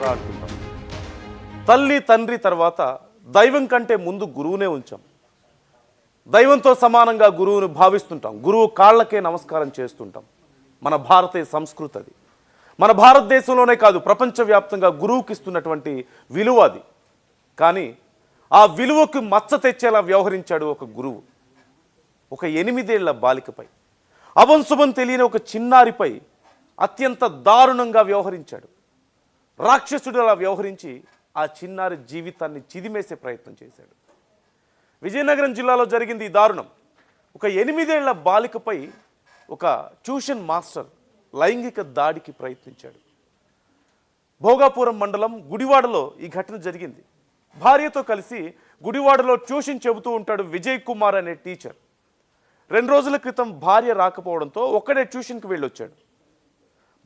రా అంటుంటాం. తల్లి తండ్రి తర్వాత దైవం కంటే ముందు గురువునే ఉంచాం. దైవంతో సమానంగా గురువును భావిస్తుంటాం. గురువు కాళ్ళకే నమస్కారం చేస్తుంటాం. మన భారతీయ సంస్కృతి అది. మన భారతదేశంలోనే కాదు, ప్రపంచవ్యాప్తంగా గురువుకి ఇస్తున్నటువంటి విలువ అది. కానీ ఆ విలువకు మచ్చ తెచ్చేలా వ్యవహరించాడు ఒక గురువు. ఒక 8 ఏళ్ల బాలికపై, అభంశుభం తెలియని ఒక చిన్నారిపై అత్యంత దారుణంగా వ్యవహరించాడు. రాక్షసుడిలా వ్యవహరించి ఆ చిన్నారి జీవితాన్ని చిదిమేసే ప్రయత్నం చేశాడు. విజయనగరం జిల్లాలో జరిగింది ఈ దారుణం. ఒక 8 ఏళ్ల బాలికపై ఒక ట్యూషన్ మాస్టర్ లైంగిక దాడికి ప్రయత్నించాడు. భోగాపురం మండలం గుడివాడలో ఈ ఘటన జరిగింది. భార్యతో కలిసి గుడివాడలో ట్యూషన్ చెబుతూ ఉంటాడు విజయ్ కుమార్ అనే టీచర్. 2 రోజుల క్రితం భార్య రాకపోవడంతో ఒక్కడే ట్యూషన్కి వెళ్ళొచ్చాడు.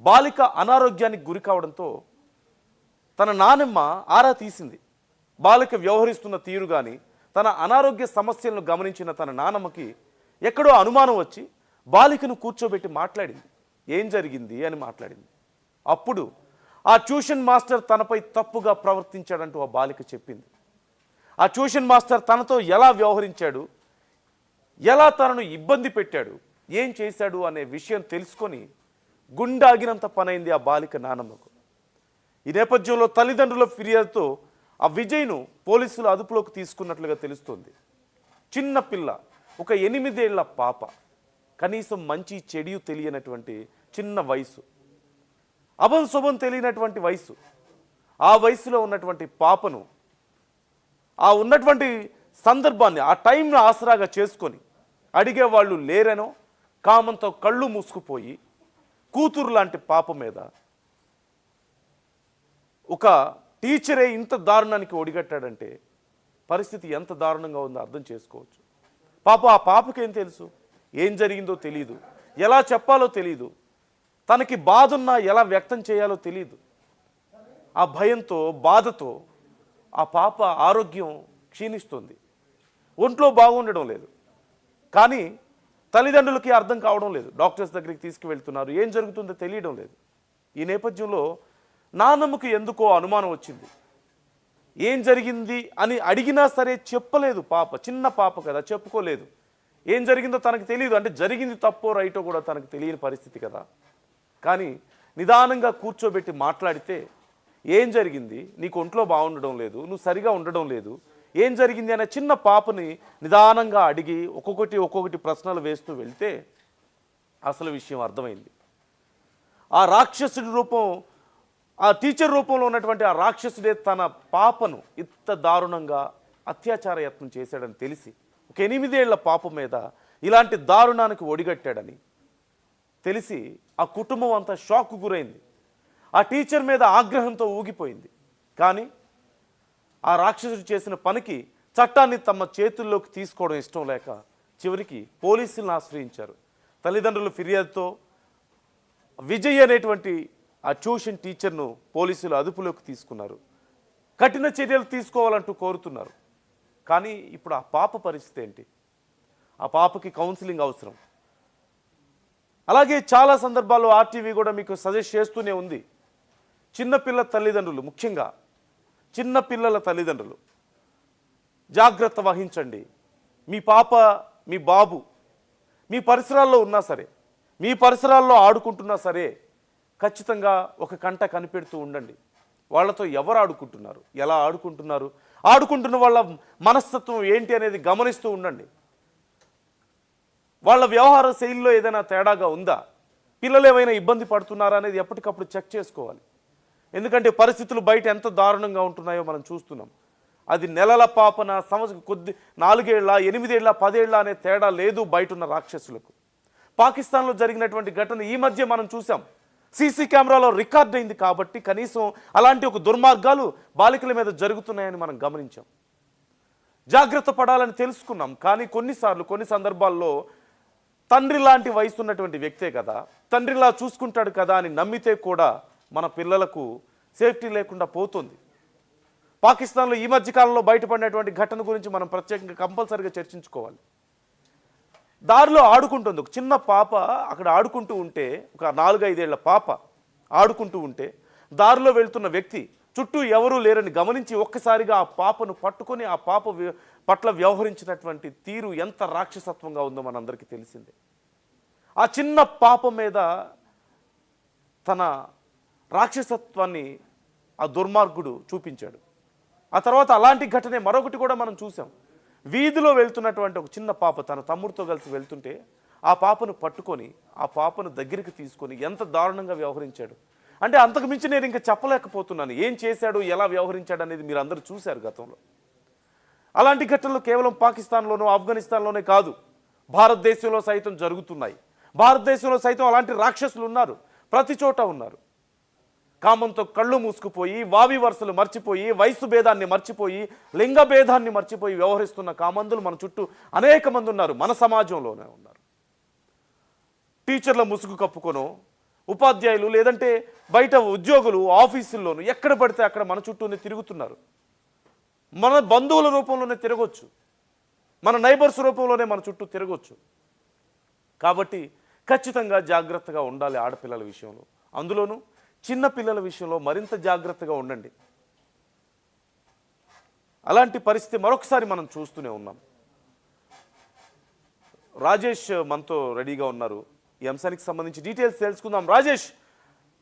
బాలిక అనారోగ్యానికి గురి కావడంతో తన నానమ్మ ఆరా తీసింది. బాలిక వ్యవహరిస్తున్న తీరు కానీ, తన అనారోగ్య సమస్యలను గమనించిన తన నానమ్మకి ఎక్కడో అనుమానం వచ్చి బాలికను కూర్చోబెట్టి మాట్లాడింది. ఏం జరిగింది అని మాట్లాడింది. అప్పుడు ఆ ట్యూషన్ మాస్టర్ తనపై తప్పుగా ప్రవర్తించాడంటూ ఆ బాలిక చెప్పింది. ఆ ట్యూషన్ మాస్టర్ తనతో ఎలా వ్యవహరించాడు, ఎలా తనను ఇబ్బంది పెట్టాడు, ఏం చేశాడు అనే విషయం తెలుసుకొని గుండాగినంత పనైంది ఆ బాలిక నానమ్మకు. ఈ నేపథ్యంలో తల్లిదండ్రుల ఫిర్యాదుతో ఆ విజయ్ను పోలీసులు అదుపులోకి తీసుకున్నట్లుగా తెలుస్తోంది. చిన్న పిల్ల, ఒక 8 ఏళ్ల పాప, కనీసం మంచి చెడు తెలియనటువంటి చిన్న వయసు, అభంశుభం తెలియనటువంటి వయసు. ఆ వయసులో ఉన్నటువంటి పాపను, ఆ ఉన్నటువంటి సందర్భాన్ని, ఆ టైంను ఆసరాగా చేసుకొని అడిగేవాళ్ళు లేరనో కామంతో కళ్ళు మూసుకుపోయి కూతురు లాంటి పాప మీద ఒక టీచరే ఇంత దారుణానికి ఒడిగట్టాడంటే పరిస్థితి ఎంత దారుణంగా ఉందో అర్థం చేసుకోవచ్చు. ఆ పాపకేం తెలుసు, ఏం జరిగిందో తెలియదు, ఎలా చెప్పాలో తెలియదు, తనకి బాధున్నా ఎలా వ్యక్తం చేయాలో తెలియదు. ఆ భయంతో, బాధతో ఆ పాప ఆరోగ్యం క్షీణిస్తుంది, ఒంట్లో బాగుండడం లేదు. కానీ తల్లిదండ్రులకి అర్థం కావడం లేదు. డాక్టర్స్ దగ్గరికి తీసుకువెళ్తున్నారు, ఏం జరుగుతుందో తెలియడం లేదు. ఈ నేపథ్యంలో నాన్నమ్మకి ఎందుకో అనుమానం వచ్చింది. ఏం జరిగింది అని అడిగినా సరే చెప్పలేదు పాప. చిన్న పాప కదా, చెప్పుకోలేదు. ఏం జరిగిందో తనకు తెలియదు. అంటే జరిగింది తప్పో రైటో కూడా తనకు తెలియని పరిస్థితి కదా. కానీ నిదానంగా కూర్చోబెట్టి మాట్లాడితే, ఏం జరిగింది, నీకు ఒంట్లో బాగుండడం లేదు, నువ్వు సరిగా ఉండడం లేదు, ఏం జరిగింది అనే చిన్న పాపని నిదానంగా అడిగి ఒక్కొక్కటి ప్రశ్నలు వేస్తూ వెళ్తే అసలు విషయం అర్థమైంది. ఆ రాక్షసుడి రూపం, ఆ టీచర్ రూపంలో ఉన్నటువంటి ఆ రాక్షసుడే తన పాపను ఇంత దారుణంగా అత్యాచార యత్నం చేశాడని తెలిసి, ఒక 8 ఏళ్ల పాప మీద ఇలాంటి దారుణానికి ఒడిగట్టాడని తెలిసి ఆ కుటుంబం అంతా షాక్కు గురైంది. ఆ టీచర్ మీద ఆగ్రహంతో ఊగిపోయింది. కానీ ఆ రాక్షసుడు చేసిన పనికి చట్టాన్ని తమ చేతుల్లోకి తీసుకోవడం ఇష్టం లేక చివరికి పోలీసులను ఆశ్రయించారు. తల్లిదండ్రుల ఫిర్యాదుతో విజయ్ అనేటువంటి ఆ ట్యూషన్ టీచర్ను పోలీసులు అదుపులోకి తీసుకున్నారు. కఠిన చర్యలు తీసుకోవాలంటూ కోరుతున్నారు. కానీ ఇప్పుడు ఆ పాప పరిస్థితి ఏంటి? ఆ పాపకి కౌన్సిలింగ్ అవసరం. అలాగే చాలా సందర్భాల్లో ఆర్టీవీ కూడా మీకు సజెస్ట్ చేస్తూనే ఉంది, చిన్నపిల్ల తల్లిదండ్రులు, ముఖ్యంగా చిన్నపిల్లల తల్లిదండ్రులు జాగ్రత్త వహించండి. మీ పాప, మీ బాబు మీ పరిసరాల్లో ఉన్నా సరే, మీ పరిసరాల్లో ఆడుకుంటున్నా సరే ఖచ్చితంగా ఒక కంట కనిపెడుతూ ఉండండి. వాళ్ళతో ఎవరు ఆడుకుంటున్నారు, ఎలా ఆడుకుంటున్నారు, ఆడుకుంటున్న వాళ్ళ మనస్తత్వం ఏంటి అనేది గమనిస్తూ ఉండండి. వాళ్ళ వ్యవహార శైలిలో ఏదైనా తేడాగా ఉందా, పిల్లలు ఏమైనా ఇబ్బంది పడుతున్నారా అనేది ఎప్పటికప్పుడు చెక్ చేసుకోవాలి. ఎందుకంటే పరిస్థితులు బయట ఎంత దారుణంగా ఉంటున్నాయో మనం చూస్తున్నాం. అది నెలల పాపన, కొద్ది 4 ఏళ్ల, 8 ఏళ్ల, 10 ఏళ్ల అనే తేడా లేదు బయట ఉన్న రాక్షసులకు. పాకిస్తాన్లో జరిగినటువంటి ఘటన ఈ మధ్య మనం చూసాం. సీసీ కెమెరాలో రికార్డ్ అయింది కాబట్టి కనీసం అలాంటి ఒక దుర్మార్గాలు బాలికల మీద జరుగుతున్నాయని మనం గమనించాం. జాగ్రత్త పడాలని తెలుసుకున్నాం. కానీ కొన్ని సందర్భాల్లో తండ్రి లాంటి వయసు ఉన్నటువంటి వ్యక్తే కదా, తండ్రిలా చూసుకుంటాడు కదా అని నమ్మితే కూడా మన పిల్లలకు సేఫ్టీ లేకుండా పోతుంది. పాకిస్తాన్లో ఈ మధ్యకాలంలో బయటపడినటువంటి ఘటన గురించి మనం ప్రత్యేకంగా కంపల్సరీగా చర్చించుకోవాలి. దారిలో ఆడుకుంటుంది ఒక చిన్న పాప, అక్కడ ఆడుకుంటూ ఉంటే, ఒక 4-5 ఏళ్ల పాప ఆడుకుంటూ ఉంటే దారిలో వెళ్తున్న వ్యక్తి చుట్టూ ఎవరూ లేరని గమనించి ఒక్కసారిగా ఆ పాపను పట్టుకొని ఆ పాప పట్ల వ్యవహరించినటువంటి తీరు ఎంత రాక్షసత్వంగా ఉందో మనందరికీ తెలిసిందే. ఆ చిన్న పాప మీద తన రాక్షసత్వాన్ని ఆ దుర్మార్గుడు చూపించాడు. ఆ తర్వాత అలాంటి ఘటనే మరొకటి కూడా మనం చూసాం. వీధిలో వెళ్తున్నటువంటి ఒక చిన్న పాప తన తమ్ముడితో కలిసి వెళ్తుంటే ఆ పాపను పట్టుకొని ఆ పాపను దగ్గరికి తీసుకొని ఎంత దారుణంగా వ్యవహరించాడు అంటే అంతకు మించి నేను ఇంకా చెప్పలేకపోతున్నాను. ఏం చేశాడు, ఎలా వ్యవహరించాడు అనేది మీరు అందరూ చూశారు గతంలో. అలాంటి ఘటనలు కేవలం పాకిస్తాన్లోనూ ఆఫ్ఘనిస్తాన్లోనే కాదు, భారతదేశంలో సైతం జరుగుతున్నాయి. భారతదేశంలో సైతం అలాంటి రాక్షసులు ఉన్నారు, ప్రతి చోట ఉన్నారు. కామంతో కళ్ళు మూసుకుపోయి, వావి వరుసలు మర్చిపోయి, వయసు భేదాన్ని మర్చిపోయి, లింగ భేదాన్ని మర్చిపోయి వ్యవహరిస్తున్న కామందులు మన చుట్టూ అనేక మంది ఉన్నారు, మన సమాజంలోనే ఉన్నారు. టీచర్ల ముసుగు కప్పుకొనో, ఉపాధ్యాయులు లేదంటే బయట ఉద్యోగులు ఆఫీసుల్లోనూ ఎక్కడ పడితే అక్కడ మన చుట్టూనే తిరుగుతున్నారు. మన బంధువుల రూపంలోనే తిరగొచ్చు, మన నైబర్స్ రూపంలోనే మన చుట్టూ తిరగొచ్చు. కాబట్టి ఖచ్చితంగా జాగ్రత్తగా ఉండాలి ఆడపిల్లల విషయంలో, అందులోనూ చిన్న పిల్లల విషయంలో మరింత జాగ్రత్తగా ఉండండి. అలాంటి పరిస్థితి మరొకసారి మనం చూస్తూనే ఉన్నాం. రాజేష్ మనతో రెడీగా ఉన్నారు. ఈ అంశానికి సంబంధించి డీటెయిల్స్ తెలుసుకుందాం. రాజేష్,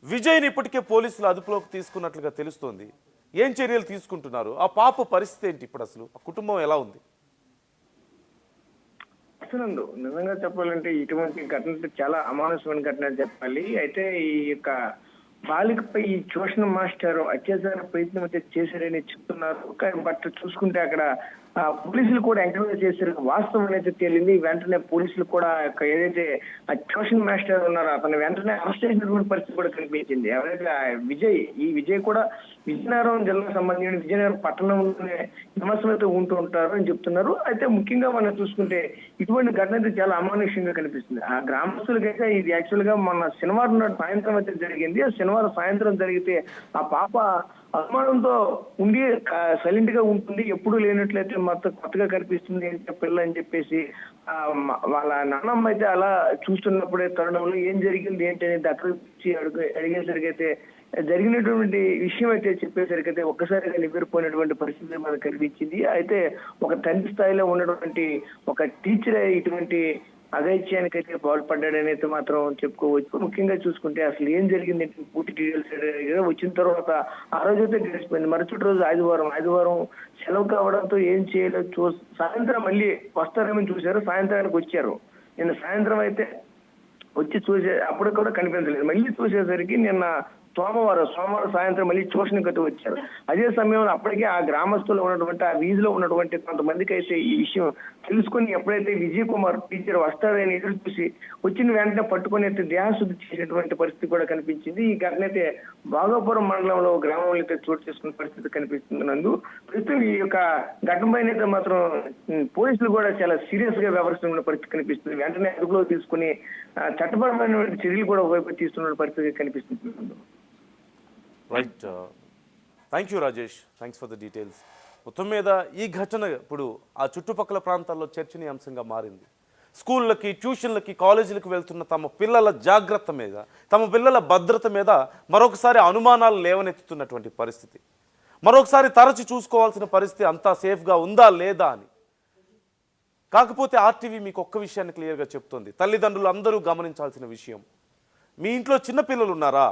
విజయ్ని ఇప్పటికే పోలీసులు అదుపులోకి తీసుకున్నట్లుగా తెలుస్తోంది. ఏం చర్యలు తీసుకుంటున్నారు? ఆ పాప పరిస్థితి ఏంటి ఇప్పుడు, అసలు ఆ కుటుంబం ఎలా ఉంది? నిజంగా చెప్పాలంటే ఇటువంటి ఘటన చాలా అమానుషమైన ఘటన చెప్పాలి. అయితే ఈ యొక్క బాలికపై ఈ ట్యూషన్ మాస్టర్ అత్యాచార ప్రయత్నం అయితే చేశారని చెప్తున్నారు. కానీ బట్ చూసుకుంటే అక్కడ పోలీసులు కూడా ఎంకరేజ్ చేశారు. వాస్తవం అయితే తేలింది. వెంటనే పోలీసులు కూడా ఏదైతే ఆ ట్యూషన్ మాస్టర్ ఉన్నారో అతను వెంటనే అరెస్ట్ చేసినటువంటి పరిస్థితి కూడా కనిపించింది. ఎవరైతే ఈ విజయ్ కూడా విజయనగరం జిల్లాకు సంబంధించిన విజయనగరం పట్టణంలోనే నివాసం అయితే ఉంటూ ఉంటారు అని చెప్తున్నారు. అయితే ముఖ్యంగా మనం చూసుకుంటే ఇటువంటి ఘటన అయితే చాలా అమానుష్యంగా కనిపిస్తుంది. ఆ గ్రామస్తులకైతే ఇది యాక్చువల్ గా మన శనివారం నాడు సాయంత్రం అయితే జరిగింది. ఆ శనివారం సాయంత్రం జరిగితే ఆ పాప అనుమానంతో ఉండి సైలెంట్ గా ఉంటుంది, ఎప్పుడు లేనట్లయితే మొత్తం కొత్తగా కనిపిస్తుంది పిల్ల అని చెప్పేసి వాళ్ళ నాన్నమ్మ అయితే అలా చూస్తున్నప్పుడే తరుణంలో ఏం జరిగింది ఏంటి అనేది అక్కడికి అడిగేసరికి అయితే జరిగినటువంటి విషయం అయితే చెప్పేసరికి అయితే ఒక్కసారిగా నివ్వెరపోయినటువంటి పరిస్థితి మనకు కనిపించింది. అయితే ఒక తండ్రి స్థాయిలో ఉన్నటువంటి ఒక టీచర్ ఇటువంటి అఘాయిత్యానికి అయితే పాల్పడ్డాడని అయితే మాత్రం చెప్పుకోవచ్చు. ముఖ్యంగా చూసుకుంటే అసలు ఏం జరిగింది పూర్తి డీటెయిల్స్ వచ్చిన తర్వాత ఆ రోజు అయితే గడిచిపోయింది. మరుసటి రోజు ఆదివారం సెలవు కావడంతో ఏం చేయలేదు. సాయంత్రం మళ్ళీ వస్తారేమని చూశారు, సాయంత్రానికి వచ్చారు. నిన్న సాయంత్రం అయితే వచ్చి అప్పుడు కూడా కనిపించలేదు. మళ్ళీ చూసేసరికి నిన్న సోమవారం సాయంత్రం మళ్ళీ ట్యూషన్కి అయితే వచ్చారు. అదే సమయంలో అప్పటికే ఆ గ్రామస్తులు ఉన్నటువంటి ఆ వీధిలో ఉన్నటువంటి కొంతమందికి అయితే ఈ విషయం తెలుసుకుని ఎప్పుడైతే విజయ్ కుమార్ టీచర్ వస్తారని ఎదురు చూసి వచ్చిన వెంటనే పట్టుకుని అయితే దేహశుద్ధి చేసినటువంటి పరిస్థితి కూడా కనిపించింది. ఈ ఘటన అయితే బాగాపురం మండలంలో గ్రామంలో అయితే చోటు చేసుకున్న పరిస్థితి కనిపిస్తుంది. నందు ప్రస్తుతం ఈ యొక్క ఘటనపైన అయితే మాత్రం పోలీసులు కూడా చాలా సీరియస్ గా వ్యవహరిస్తున్న పరిస్థితి కనిపిస్తుంది. వెంటనే అదుపులో తీసుకుని చట్టపరమైన చర్యలు కూడా ఒకవైపు తీస్తున్న పరిస్థితి కనిపిస్తుంది. Right, thank you Rajesh, thanks for the details. మొత్తం మీద ఈ ఘటన ఇప్పుడు ఆ చుట్టుపక్కల ప్రాంతాల్లో చర్చనీయాంశంగా మారింది. స్కూళ్ళకి, ట్యూషన్లకి, కాలేజీలకు వెళ్తున్న తమ పిల్లల జాగ్రత్త మీద, తమ పిల్లల భద్రత మీద మరొకసారి అనుమానాలు లేవనెత్తుతున్నటువంటి పరిస్థితి, మరొకసారి తరచి చూసుకోవాల్సిన పరిస్థితి అంతా సేఫ్గా ఉందా లేదా అని. కాకపోతే ఆర్టీవీ మీకు ఒక్క విషయాన్ని క్లియర్గా చెప్తోంది, తల్లిదండ్రులు అందరూ గమనించాల్సిన విషయం. మీ ఇంట్లో చిన్నపిల్లలు ఉన్నారా?